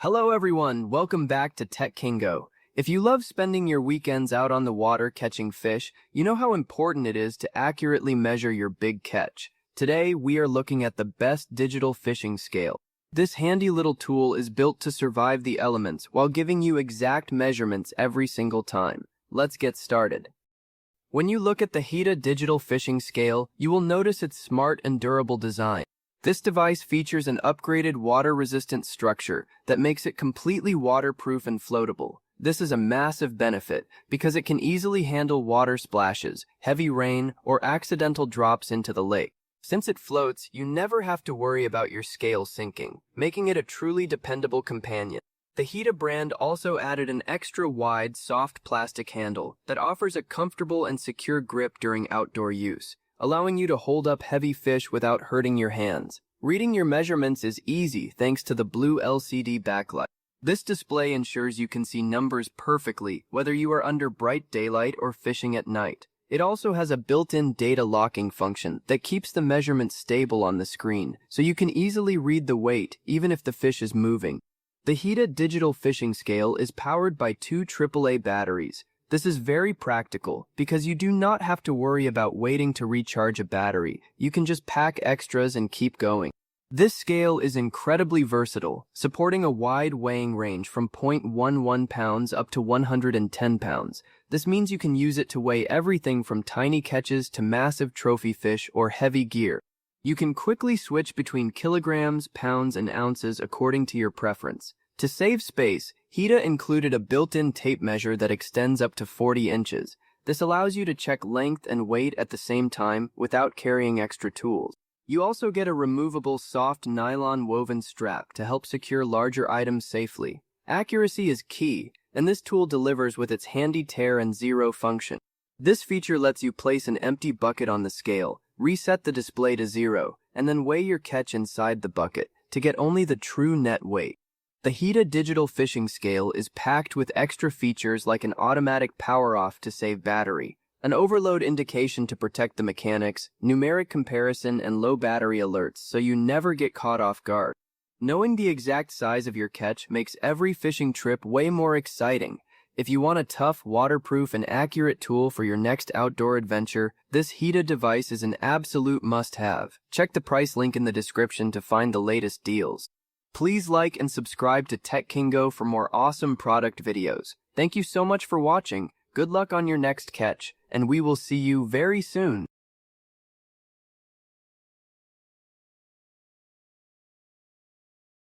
Hello everyone, welcome back to Tech Kingo. If you love spending your weekends out on the water catching fish, you know how important it is to accurately measure your big catch. Today, we are looking at the best digital fishing scale. This handy little tool is built to survive the elements while giving you exact measurements every single time. Let's get started. When you look at the HITA digital fishing scale, you will notice its smart and durable design. This device features an upgraded water-resistant structure that makes it completely waterproof and floatable. This is a massive benefit because it can easily handle water splashes, heavy rain, or accidental drops into the lake. Since it floats, you never have to worry about your scale sinking, making it a truly dependable companion. The HITA brand also added an extra wide, soft plastic handle that offers a comfortable and secure grip during outdoor use, allowing you to hold up heavy fish without hurting your hands. Reading your measurements is easy thanks to the blue LCD backlight. This display ensures you can see numbers perfectly, whether you are under bright daylight or fishing at night. It also has a built-in data locking function that keeps the measurements stable on the screen, so you can easily read the weight even if the fish is moving. The HITA digital fishing scale is powered by two AAA batteries. This is very practical because you do not have to worry about waiting to recharge a battery. You can just pack extras and keep going. This scale is incredibly versatile, supporting a wide weighing range from 0.11 pounds up to 110 pounds. This means you can use it to weigh everything from tiny catches to massive trophy fish or heavy gear. You can quickly switch between kilograms, pounds, and ounces according to your preference. To save space, HITA included a built-in tape measure that extends up to 40 inches. This allows you to check length and weight at the same time without carrying extra tools. You also get a removable soft nylon woven strap to help secure larger items safely. Accuracy is key, and this tool delivers with its handy tare and zero function. This feature lets you place an empty bucket on the scale, reset the display to 0, and then weigh your catch inside the bucket to get only the true net weight. The HITA digital fishing scale is packed with extra features like an automatic power-off to save battery, an overload indication to protect the mechanics, numeric comparison, and low battery alerts so you never get caught off guard. Knowing the exact size of your catch makes every fishing trip way more exciting. If you want a tough, waterproof, and accurate tool for your next outdoor adventure, this HITA device is an absolute must-have. Check the price link in the description to find the latest deals. Please like and subscribe to Tech Kingo for more awesome product videos. Thank you so much for watching. Good luck on your next catch, and we will see you very soon.